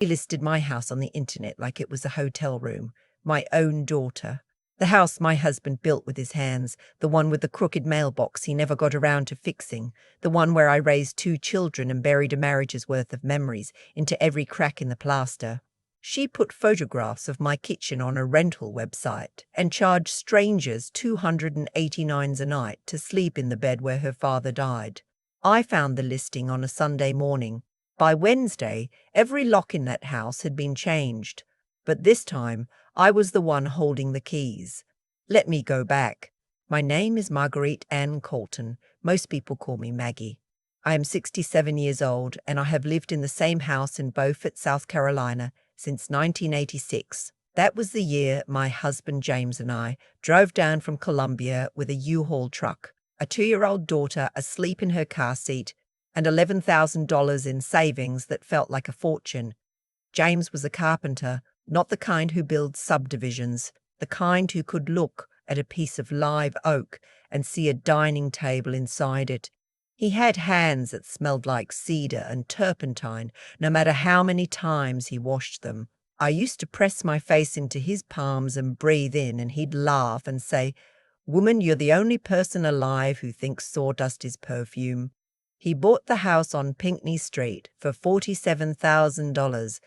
He listed my house on the internet like it was a hotel room. My own daughter. The house my husband built with his hands, the one with the crooked mailbox he never got around to fixing, the one where I raised 2 children and buried a marriage's worth of memories into every crack in the plaster. She put photographs of my kitchen on a rental website and charged strangers $289 a night to sleep in the bed where her father died. I found the listing on a Sunday morning. By Wednesday, every lock in that house had been changed, but this time I was the one holding the keys. Let me go back. My name is Marguerite Colton. Most people call me Maggie. I am 67 years old, and I have lived in the same house in Beaufort, South Carolina, since 1986. That was the year my husband James and I drove down from Columbia with a U-Haul truck, a 2-year-old daughter asleep in her car seat, and $11,000 in savings that felt like a fortune. James was a carpenter, not the kind who builds subdivisions, the kind who could look at a piece of live oak and see a dining table inside it. He had hands that smelled like cedar and turpentine, no matter how many times he washed them. I used to press my face into his palms and breathe in, and he'd laugh and say, "Woman, you're the only person alive who thinks sawdust is perfume." He bought the house on Pinckney Street for $47,000,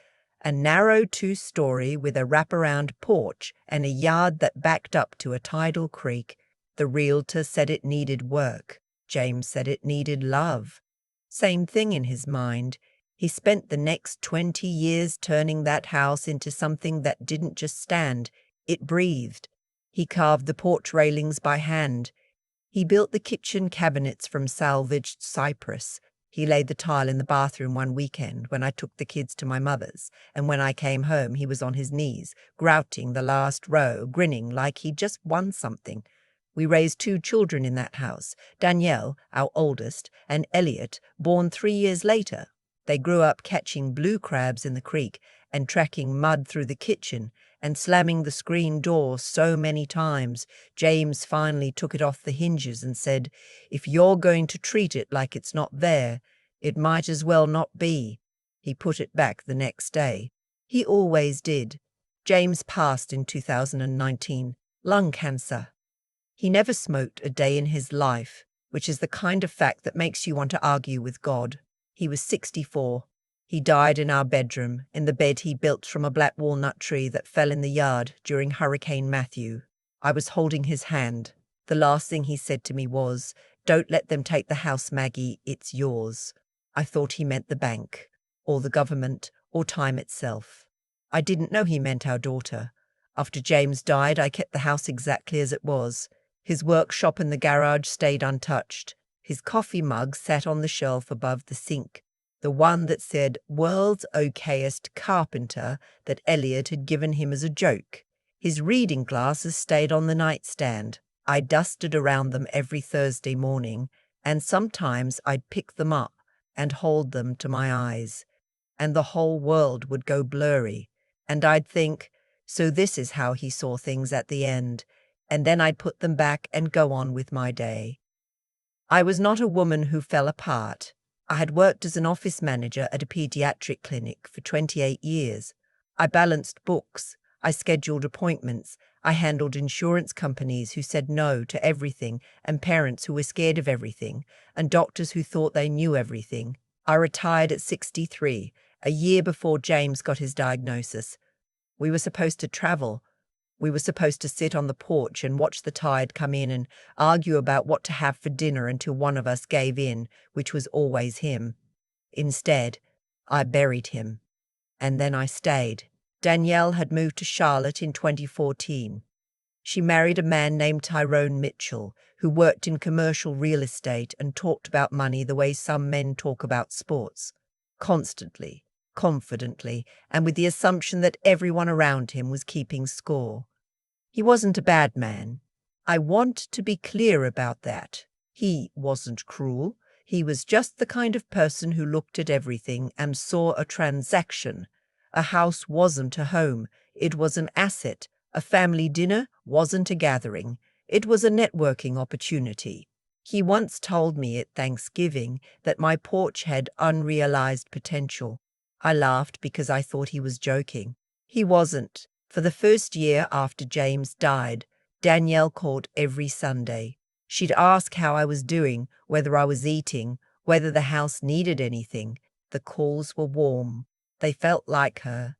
a narrow 2-story with a wraparound porch and a yard that backed up to a tidal creek. The realtor said it needed work. James said it needed love. Same thing in his mind. He spent the next 20 years turning that house into something that didn't just stand, it breathed. He carved the porch railings by hand. He built the kitchen cabinets from salvaged cypress. He laid the tile in the bathroom one weekend when I took the kids to my mother's, and when I came home he was on his knees, grouting the last row, grinning like he'd just won something. We raised 2 children in that house, Danielle, our oldest, and Elliot, born 3 years later. They grew up catching blue crabs in the creek and tracking mud through the kitchen and slamming the screen door so many times, James finally took it off the hinges and said, "If you're going to treat it like it's not there, it might as well not be." He put it back the next day. He always did. James passed in 2019, lung cancer. He never smoked a day in his life, which is the kind of fact that makes you want to argue with God. He was 64. He died in our bedroom, in the bed he built from a black walnut tree that fell in the yard during Hurricane Matthew. I was holding his hand. The last thing he said to me was, "Don't let them take the house, Maggie, it's yours." I thought he meant the bank, or the government, or time itself. I didn't know he meant our daughter. After James died, I kept the house exactly as it was. His workshop in the garage stayed untouched. His coffee mug sat on the shelf above the sink, the one that said "World's Okayest Carpenter" that Elliot had given him as a joke. His reading glasses stayed on the nightstand. I dusted around them every Thursday morning, and sometimes I'd pick them up and hold them to my eyes, and the whole world would go blurry, and I'd think, so this is how he saw things at the end, and then I'd put them back and go on with my day. I was not a woman who fell apart. I had worked as an office manager at a pediatric clinic for 28 years. I balanced books. I scheduled appointments. I handled insurance companies who said no to everything, and parents who were scared of everything, and doctors who thought they knew everything. I retired at 63, a year before James got his diagnosis. We were supposed to travel. We were supposed to sit on the porch and watch the tide come in and argue about what to have for dinner until one of us gave in, which was always him. Instead, I buried him. And then I stayed. Danielle had moved to Charlotte in 2014. She married a man named Tyrone Mitchell, who worked in commercial real estate and talked about money the way some men talk about sports. Constantly, confidently, and with the assumption that everyone around him was keeping score. He wasn't a bad man. I want to be clear about that. He wasn't cruel. He was just the kind of person who looked at everything and saw a transaction. A house wasn't a home. It was an asset. A family dinner wasn't a gathering. It was a networking opportunity. He once told me at Thanksgiving that my porch had unrealized potential. I laughed because I thought he was joking. He wasn't. For the first year after James died, Danielle called every Sunday. She'd ask how I was doing, whether I was eating, whether the house needed anything. The calls were warm. They felt like her.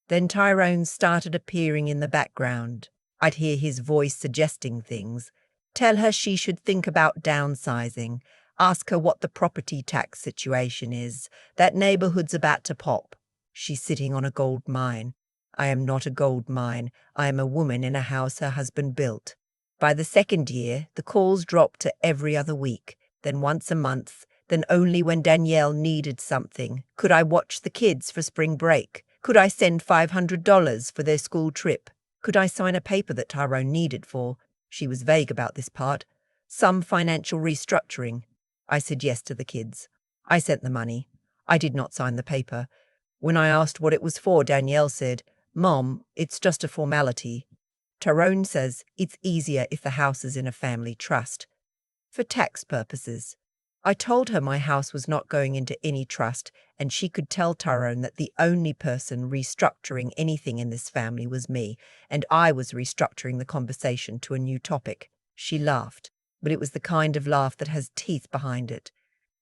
Then Tyrone started appearing in the background. I'd hear his voice suggesting things. Tell her she should think about downsizing. Ask her what the property tax situation is. That neighborhood's about to pop. She's sitting on a gold mine. I am not a gold mine. I am a woman in a house her husband built. By the second year, the calls dropped to every other week, then once a month, then only when Danielle needed something. Could I watch the kids for spring break? Could I send $500 for their school trip? Could I sign a paper that Tyrone needed for, she was vague about this part, some financial restructuring? I said yes to the kids. I sent the money. I did not sign the paper. When I asked what it was for, Danielle said, "Mom, it's just a formality." Tyrone says it's easier if the house is in a family trust. For tax purposes. I told her my house was not going into any trust, and she could tell Tyrone that the only person restructuring anything in this family was me, and I was restructuring the conversation to a new topic. She laughed, but it was the kind of laugh that has teeth behind it.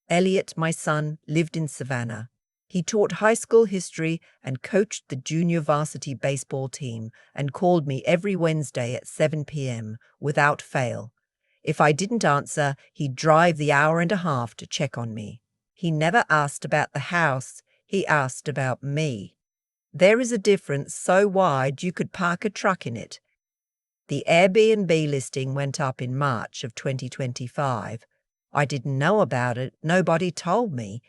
Elliot, my son, lived in Savannah. He taught high school history and coached the junior varsity baseball team and called me every Wednesday at 7 p.m. without fail. If I didn't answer, he'd drive the hour and a half to check on me. He never asked about the house, he asked about me. There is a difference so wide you could park a truck in it. The Airbnb listing went up in March of 2025. I didn't know about it, nobody told me.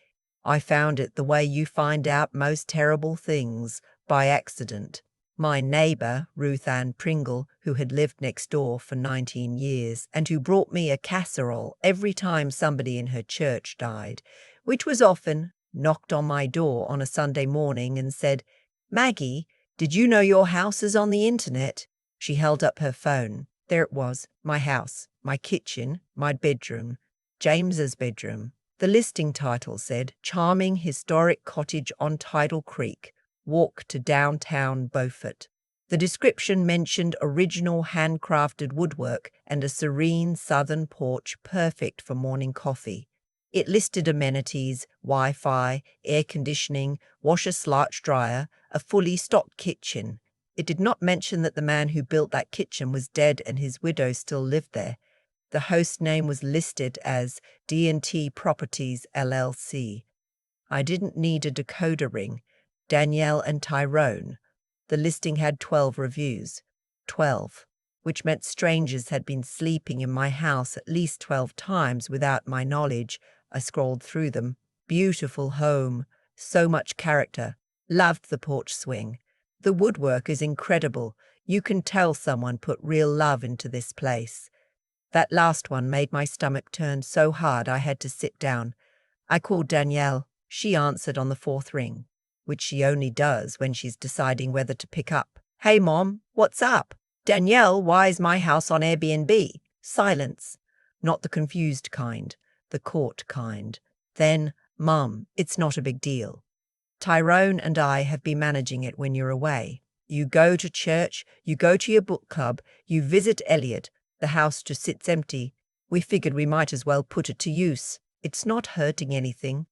I found it the way you find out most terrible things, by accident. My neighbour, Ruth Ann Pringle, who had lived next door for 19 years and who brought me a casserole every time somebody in her church died, which was often, knocked on my door on a Sunday morning and said, "Maggie, did you know your house is on the internet?" She held up her phone. There it was, my house, my kitchen, my bedroom, James's bedroom. The listing title said, "Charming Historic Cottage on Tidal Creek. Walk to downtown Beaufort." The description mentioned original handcrafted woodwork and a serene southern porch perfect for morning coffee. It listed amenities, Wi-Fi, air conditioning, washer-slush dryer, a fully stocked kitchen. It did not mention that the man who built that kitchen was dead and his widow still lived there. The host name was listed as D&T Properties LLC. I didn't need a decoder ring. Danielle and Tyrone. The listing had 12 reviews. 12, which meant strangers had been sleeping in my house at least 12 times without my knowledge. I scrolled through them. Beautiful home. So much character. Loved the porch swing. The woodwork is incredible. You can tell someone put real love into this place. That last one made my stomach turn so hard I had to sit down. I called Danielle. She answered on the fourth ring, which she only does when she's deciding whether to pick up. "Hey, Mom, what's up?" "Danielle, why is my house on Airbnb?" Silence. Not the confused kind, the caught kind. Then, "Mom, it's not a big deal. Tyrone and I have been managing it when you're away. You go to church, you go to your book club, you visit Elliot. The house just sits empty. We figured we might as well put it to use. It's not hurting anything.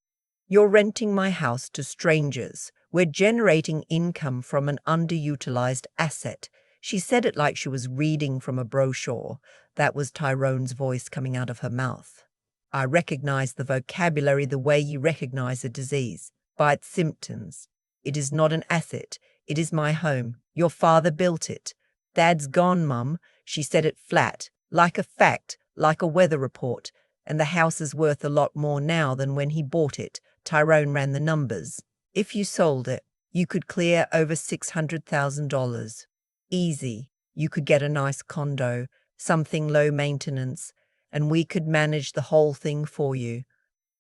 You're renting my house to strangers. We're generating income from an underutilized asset." She said it like she was reading from a brochure. That was Tyrone's voice coming out of her mouth. I recognized the vocabulary the way you recognize a disease, by its symptoms. It is not an asset. It is my home. Your father built it. Dad's gone, Mum. She said it flat, like a fact, like a weather report. And the house is worth a lot more now than when he bought it. Tyrone ran the numbers. If you sold it, you could clear over $600,000. Easy. You could get a nice condo, something low maintenance, and we could manage the whole thing for you.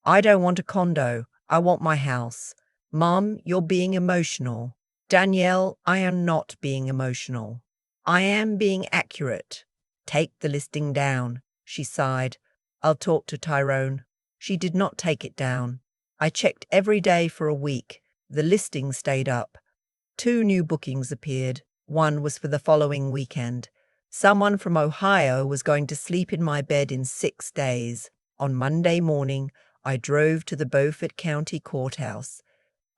I don't want a condo. I want my house. Mom, you're being emotional. Danielle, I am not being emotional. I am being accurate. Take the listing down. She sighed. I'll talk to Tyrone. She did not take it down. I checked every day for a week. The listing stayed up. 2 new bookings appeared. One was for the following weekend. Someone from Ohio was going to sleep in my bed in 6 days. On Monday morning, I drove to the Beaufort County Courthouse.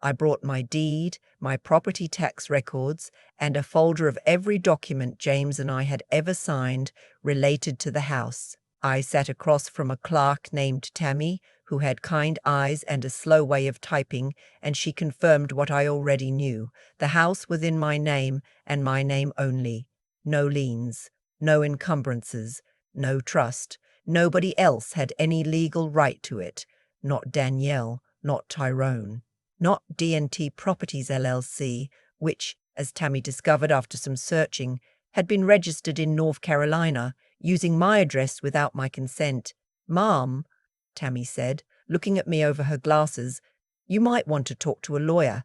I brought my deed, my property tax records, and a folder of every document James and I had ever signed related to the house. I sat across from a clerk named Tammy, who had kind eyes and a slow way of typing, and she confirmed what I already knew. The house was in my name, and my name only. No liens, no encumbrances, no trust. Nobody else had any legal right to it. Not Danielle, not Tyrone. Not D&T Properties LLC, which, as Tammy discovered after some searching, had been registered in North Carolina, using my address without my consent. "Mom," Tammy said, looking at me over her glasses, "you might want to talk to a lawyer."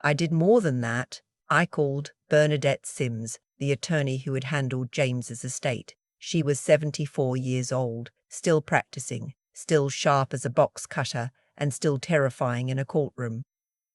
I did more than that. I called Bernadette Sims, the attorney who had handled James's estate. She was 74 years old, still practicing, still sharp as a box cutter, and still terrifying in a courtroom.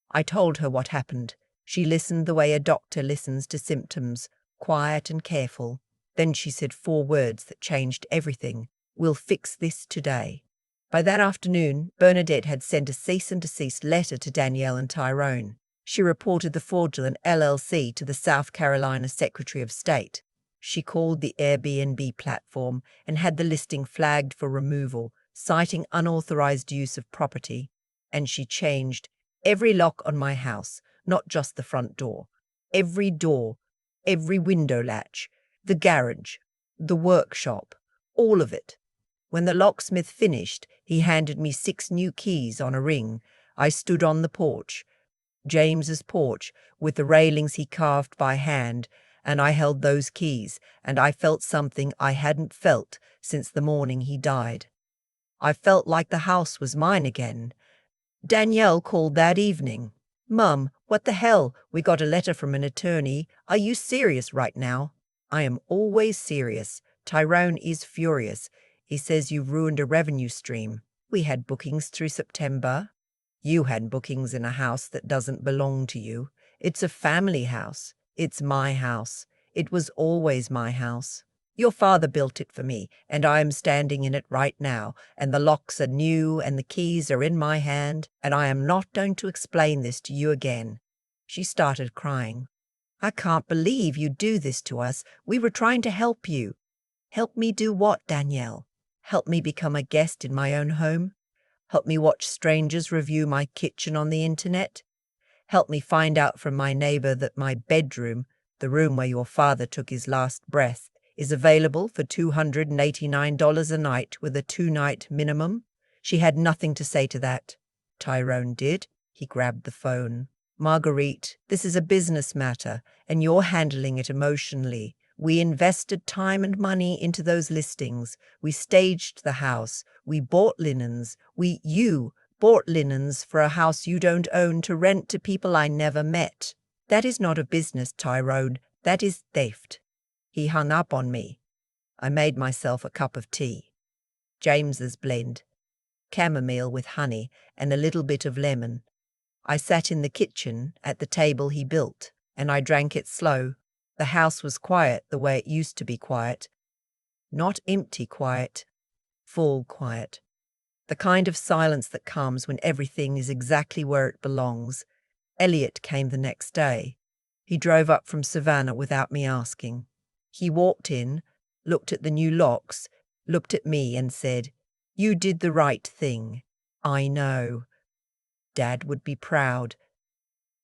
I told her what happened. She listened the way a doctor listens to symptoms, quiet and careful. Then she said 4 words that changed everything. "We'll fix this today." By that afternoon, Bernadette had sent a cease and desist letter to Danielle and Tyrone. She reported the fraudulent LLC to the South Carolina Secretary of State. She called the Airbnb platform and had the listing flagged for removal, citing unauthorized use of property. And she changed every lock on my house, not just the front door. Every door, every window latch, the garage, the workshop, all of it. When the locksmith finished, he handed me 6 new keys on a ring. I stood on the porch, James's porch, with the railings he carved by hand, and I held those keys, and I felt something I hadn't felt since the morning he died. I felt like the house was mine again. Danielle called that evening. "Mum, what the hell? We got a letter from an attorney. Are you serious right now?" "I am always serious. Tyrone is furious. He says you've ruined a revenue stream. We had bookings through September. You had bookings in a house that doesn't belong to you. It's a family house. It's my house. It was always my house. Your father built it for me, and I am standing in it right now, and the locks are new, and the keys are in my hand, and I am not going to explain this to you again." She started crying. "I can't believe you do this to us. We were trying to help you." "Help me do what, Danielle? Help me become a guest in my own home? Help me watch strangers review my kitchen on the internet? Help me find out from my neighbor that my bedroom, the room where your father took his last breath, is available for $289 a night with a 2-night minimum?" She had nothing to say to that. Tyrone did. He grabbed the phone. "Marguerite, this is a business matter, and you're handling it emotionally. We invested time and money into those listings. We staged the house. We bought linens. You bought linens for a house you don't own to rent to people I never met. That is not a business, Tyrone. That is theft." He hung up on me. I made myself a cup of tea. James's blend. Chamomile with honey and a little bit of lemon. I sat in the kitchen at the table he built, and I drank it slow. The house was quiet the way it used to be quiet. Not empty quiet, full quiet. The kind of silence that comes when everything is exactly where it belongs. Elliot came the next day. He drove up from Savannah without me asking. He walked in, looked at the new locks, looked at me and said, "You did the right thing. I know." Dad would be proud.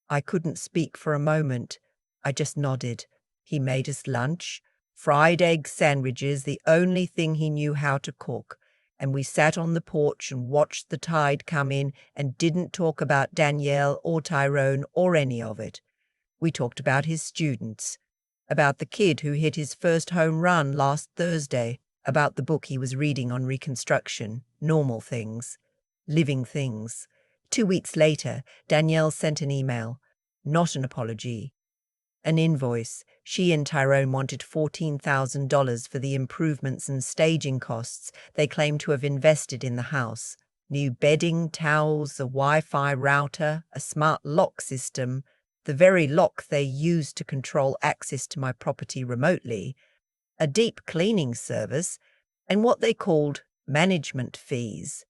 I couldn't speak for a moment. I just nodded. He made us lunch, fried egg sandwiches, the only thing he knew how to cook, and we sat on the porch and watched the tide come in and didn't talk about Danielle or Tyrone or any of it. We talked about his students, about the kid who hit his first home run last Thursday, about the book he was reading on Reconstruction, Normal Things, Living Things. 2 weeks later, Danielle sent an email, not an apology, an invoice. She and Tyrone wanted $14,000 for the improvements and staging costs they claimed to have invested in the house. New bedding, towels, a Wi-Fi router, a smart lock system, the very lock they use to control access to my property remotely, a deep cleaning service, and what they called management fees,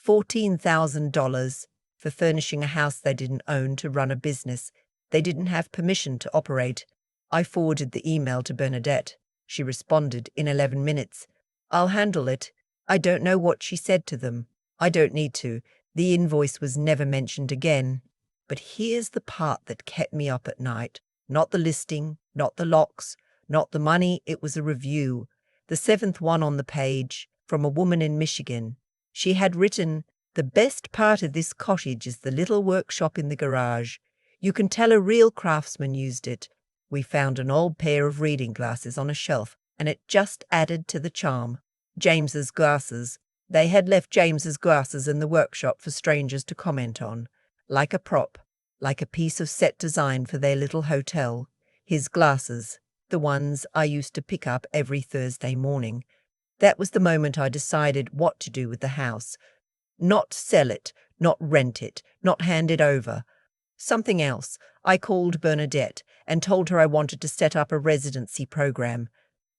$14,000 for furnishing a house they didn't own to run a business they didn't have permission to operate. I forwarded the email to Bernadette. She responded in 11 minutes. I'll handle it. I don't know what she said to them. I don't need to. The invoice was never mentioned again. But here's the part that kept me up at night. Not the listing, not the locks, not the money, it was a review. The 7th one on the page, from a woman in Michigan. She had written, "The best part of this cottage is the little workshop in the garage. You can tell a real craftsman used it. We found an old pair of reading glasses on a shelf, and it just added to the charm. James's glasses. They had left James's glasses in the workshop for strangers to comment on. Like a prop, like a piece of set design for their little hotel. His glasses, the ones I used to pick up every Thursday morning. That was the moment I decided what to do with the house. Not sell it, not rent it, not hand it over. Something else. I called Bernadette and told her I wanted to set up a residency program.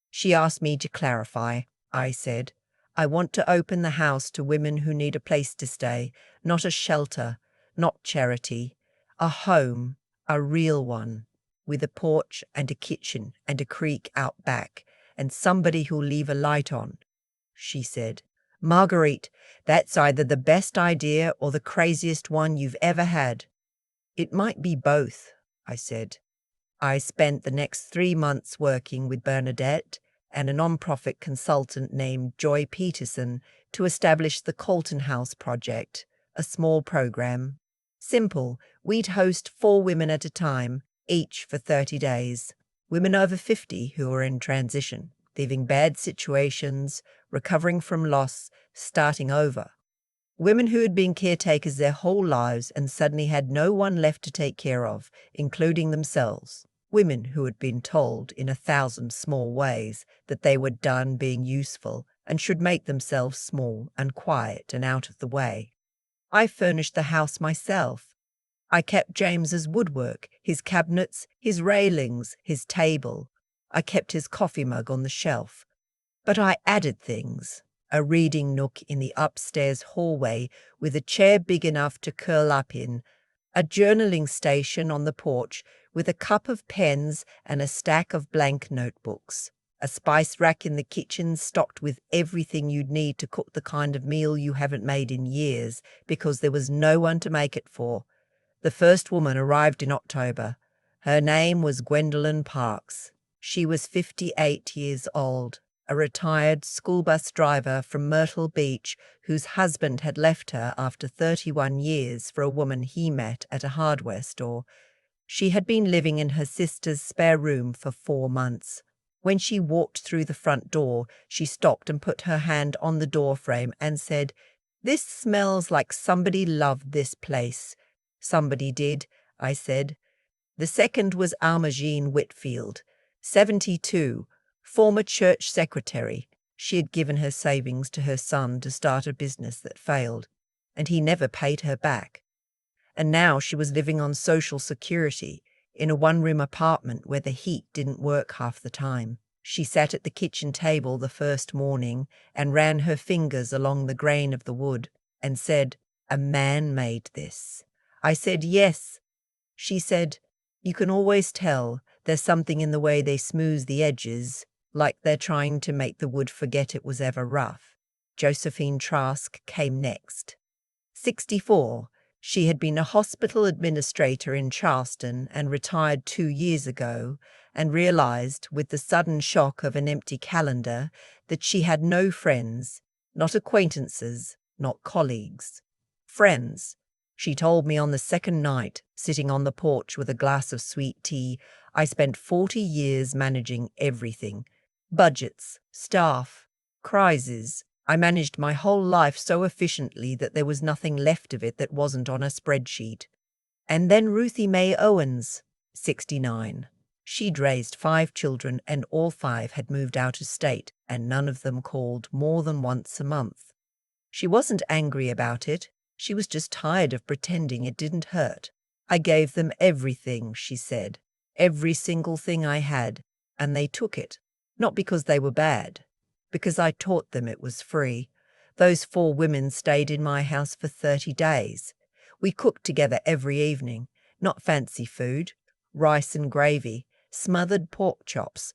She asked me to clarify. I said, I want to open the house to women who need a place to stay, not a shelter, not charity. A home, a real one, with a porch and a kitchen and a creek out back, and somebody who'll leave a light on. She said, Marguerite, that's either the best idea or the craziest one you've ever had. It might be both, I said. I spent the next 3 months working with Bernadette and a non-profit consultant named Joy Peterson to establish the Colton House Project, a small program. Simple, we'd host 4 women at a time, each for 30 days. Women over 50 who were in transition, leaving bad situations, recovering from loss, starting over. Women who had been caretakers their whole lives and suddenly had no one left to take care of, including themselves. Women who had been told in 1,000 small ways that they were done being useful and should make themselves small and quiet and out of the way. I furnished the house myself. I kept James's woodwork, his cabinets, his railings, his table. I kept his coffee mug on the shelf. But I added things. A reading nook in the upstairs hallway with a chair big enough to curl up in, a journaling station on the porch with a cup of pens and a stack of blank notebooks, a spice rack in the kitchen stocked with everything you'd need to cook the kind of meal you haven't made in years because there was no one to make it for. The first woman arrived in October. Her name was Gwendolyn Parks. She was 58 years old. A retired school bus driver from Myrtle Beach whose husband had left her after 31 years for a woman he met at a hardware store. She had been living in her sister's spare room for 4 months. When she walked through the front door, she stopped and put her hand on the door frame and said, "This smells like somebody loved this place." "Somebody did," I said. The second was Almagine Whitfield, 72, former church secretary. She had given her savings to her son to start a business that failed, and he never paid her back. And now she was living on Social Security in a 1-room apartment where the heat didn't work half the time. She sat at the kitchen table the first morning and ran her fingers along the grain of the wood and said, "A man made this." I said, "Yes." She said, "You can always tell. There's something in the way they smooth the edges, like they're trying to make the wood forget it was ever rough." Josephine Trask came next. 64, she had been a hospital administrator in Charleston and retired 2 years ago, and realized, with the sudden shock of an empty calendar, that she had no friends, not acquaintances, not colleagues. Friends. She told me on the second night, sitting on the porch with a glass of sweet tea, I spent 40 years managing everything. Budgets, staff, crises. I managed my whole life so efficiently that there was nothing left of it that wasn't on a spreadsheet. And then Ruthie Mae Owens, 69. She'd raised 5 children and all 5 had moved out of state, and none of them called more than once a month. She wasn't angry about it. She was just tired of pretending it didn't hurt. I gave them everything, she said. Every single thing I had, and they took it. Not because they were bad, because I taught them it was free. Those 4 women stayed in my house for 30 days. We cooked together every evening, not fancy food, rice and gravy, smothered pork chops,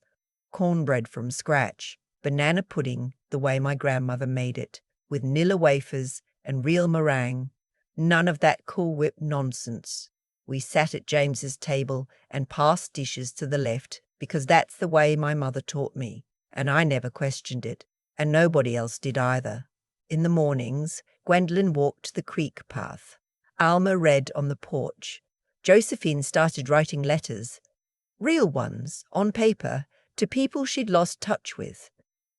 cornbread from scratch, banana pudding the way my grandmother made it, with Nilla wafers and real meringue. None of that Cool Whip nonsense. We sat at James's table and passed dishes to the left because that's the way my mother taught me, and I never questioned it, and nobody else did either. In the mornings, Gwendolyn walked the creek path. Alma read on the porch. Josephine started writing letters, real ones, on paper, to people she'd lost touch with.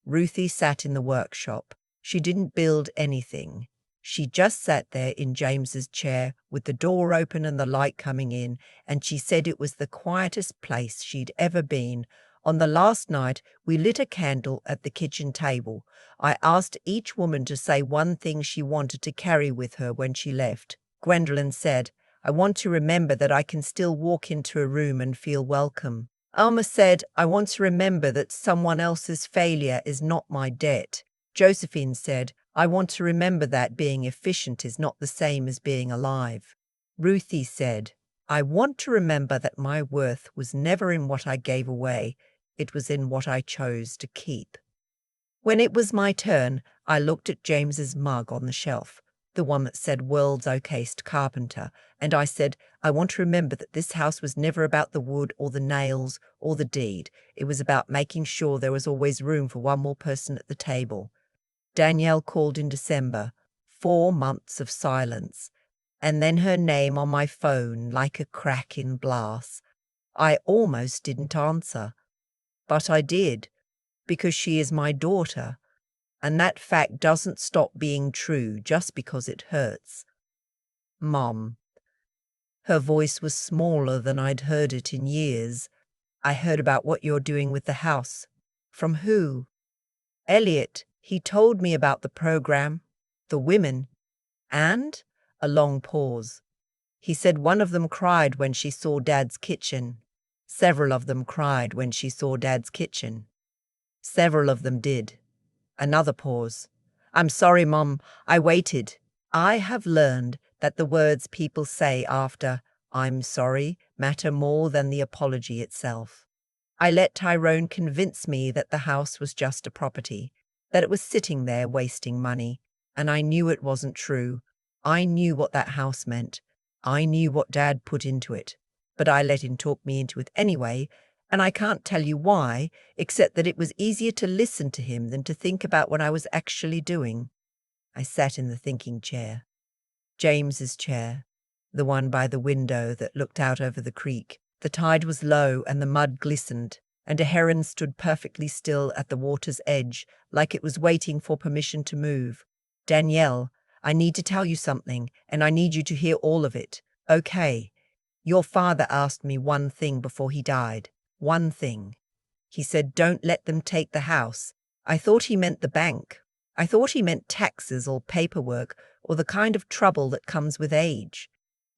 Ruthie sat in the workshop. She didn't build anything. She just sat there in James's chair with the door open and the light coming in, and she said it was the quietest place she'd ever been. On the last night, we lit a candle at the kitchen table. I asked each woman to say one thing she wanted to carry with her when she left. Gwendolyn said, "I want to remember that I can still walk into a room and feel welcome." Alma said, "I want to remember that someone else's failure is not my debt." Josephine said, "I want to remember that being efficient is not the same as being alive." Ruthie said, "I want to remember that my worth was never in what I gave away, it was in what I chose to keep." When it was my turn, I looked at James's mug on the shelf, the one that said World's Okayest Carpenter, and I said, "I want to remember that this house was never about the wood or the nails or the deed. It was about making sure there was always room for one more person at the table." Danielle called in December, 4 months of silence, and then her name on my phone like a crack in glass. I almost didn't answer, but I did, because she is my daughter, and that fact doesn't stop being true just because it hurts. Mom. Her voice was smaller than I'd heard it in years. "I heard about what you're doing with the house." "From who?" "Elliot. He told me about the program, the women, and," a long pause, "he said one of them cried when she saw Dad's kitchen. Several of them cried when she saw Dad's kitchen. Several of them did." Another pause. "I'm sorry, Mom. I waited. I have learned that the words people say after 'I'm sorry' matter more than the apology itself. I let Tyrone convince me that the house was just a property, that it was sitting there wasting money, and I knew it wasn't true. I knew what that house meant. I knew what Dad put into it, but I let him talk me into it anyway, and I can't tell you why, except that it was easier to listen to him than to think about what I was actually doing. I sat in the thinking chair. James's chair, the one by the window that looked out over the creek. The tide was low and the mud glistened, and a heron stood perfectly still at the water's edge, like it was waiting for permission to move. "Danielle, I need to tell you something, and I need you to hear all of it. Okay. Your father asked me one thing before he died. One thing. He said, 'Don't let them take the house.' I thought he meant the bank. I thought he meant taxes or paperwork or the kind of trouble that comes with age.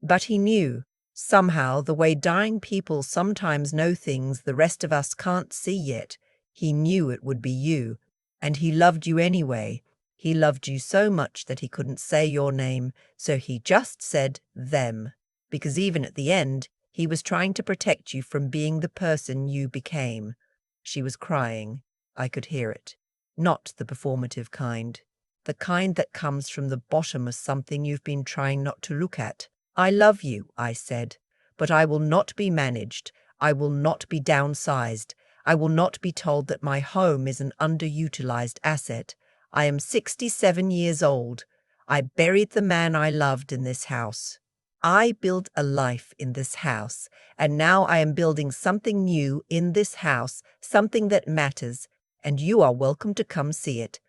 But he knew, somehow, the way dying people sometimes know things the rest of us can't see yet. He knew it would be you, and he loved you anyway. He loved you so much that he couldn't say your name, so he just said them, because even at the end, he was trying to protect you from being the person you became." She was crying. I could hear it. Not the performative kind. The kind that comes from the bottom of something you've been trying not to look at. "I love you," I said, "but I will not be managed. I will not be downsized. I will not be told that my home is an underutilized asset. I am 67 years old. I buried the man I loved in this house. I built a life in this house, and now I am building something new in this house, something that matters, and you are welcome to come see it.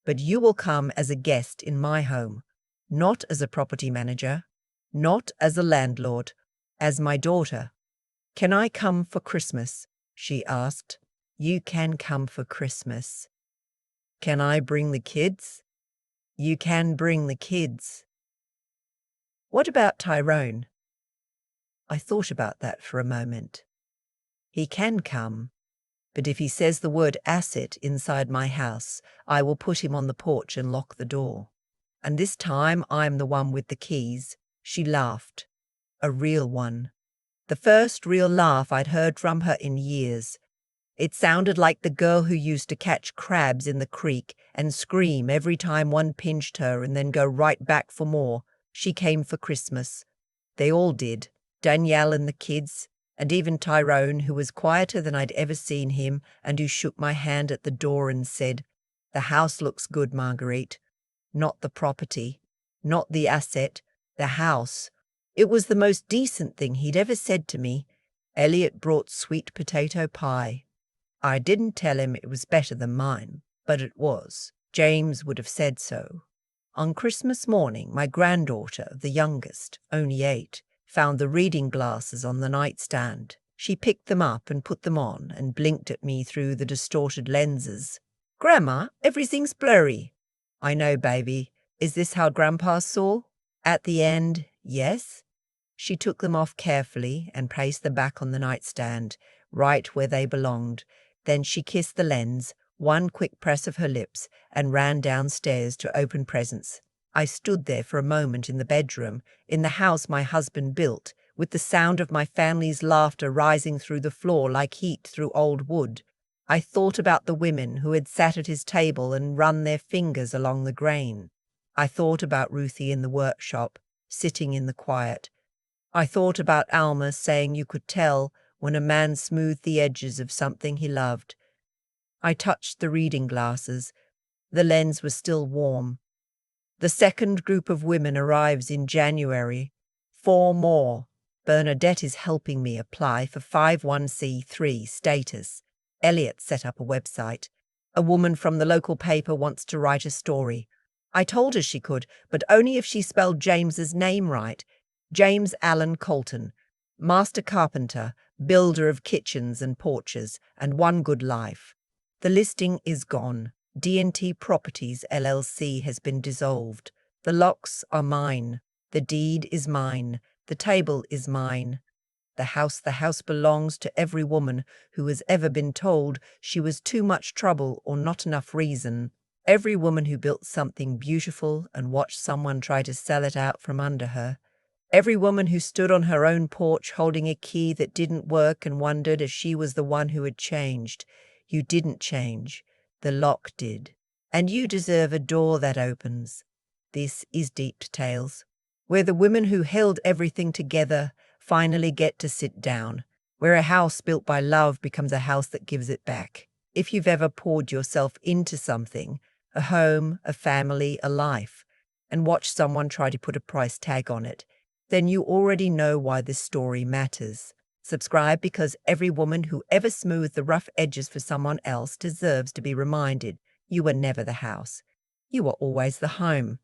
But you will come as a guest in my home, not as a property manager. Not as a landlord, as my daughter." "Can I come for Christmas?" she asked. "You can come for Christmas." "Can I bring the kids?" You can bring the kids. What about Tyrone? I thought about that for a moment. He can come, but if he says the word asset inside my house, I will put him on the porch and lock the door. And this time I'm the one with the keys. She laughed. A real one. The first real laugh I'd heard from her in years. It sounded like the girl who used to catch crabs in the creek and scream every time one pinched her and then go right back for more. She came for Christmas. They all did. Danielle and the kids, and even Tyrone, who was quieter than I'd ever seen him and who shook my hand at the door and said, "The house looks good, Marguerite. Not the property, not the asset, the house." It was the most decent thing he'd ever said to me. Elliot brought sweet potato pie. I didn't tell him it was better than mine, but it was. James would have said so. On Christmas morning, my granddaughter, the youngest, only 8, found the reading glasses on the nightstand. She picked them up and put them on and blinked at me through the distorted lenses. "Grandma, everything's blurry." "I know, baby. Is this how Grandpa saw?" At the end, yes. She took them off carefully and placed them back on the nightstand, right where they belonged. Then she kissed the lens, one quick press of her lips, and ran downstairs to open presents. I stood there for a moment in the bedroom, in the house my husband built, with the sound of my family's laughter rising through the floor like heat through old wood. I thought about the women who had sat at his table and run their fingers along the grain. I thought about Ruthie in the workshop, sitting in the quiet. I thought about Alma saying you could tell when a man smoothed the edges of something he loved. I touched the reading glasses. The lens was still warm. The second group of women arrives in January. 4 more. Bernadette is helping me apply for 51c3 status. Elliot set up a website. A woman from the local paper wants to write a story. I told her she could, but only if she spelled James's name right. James Allen Colton, master carpenter, builder of kitchens and porches, and one good life. The listing is gone. D&T Properties LLC has been dissolved. The locks are mine. The deed is mine. The table is mine. The house belongs to every woman who has ever been told she was too much trouble or not enough reason. Every woman who built something beautiful and watched someone try to sell it out from under her. Every woman who stood on her own porch holding a key that didn't work and wondered if she was the one who had changed. You didn't change. The lock did. And you deserve a door that opens. This is Deep Tales, where the women who held everything together finally get to sit down, where a house built by love becomes a house that gives it back. If you've ever poured yourself into something, a home, a family, a life, and watched someone try to put a price tag on it, then you already know why this story matters. Subscribe because every woman who ever smoothed the rough edges for someone else deserves to be reminded you were never the house. You were always the home.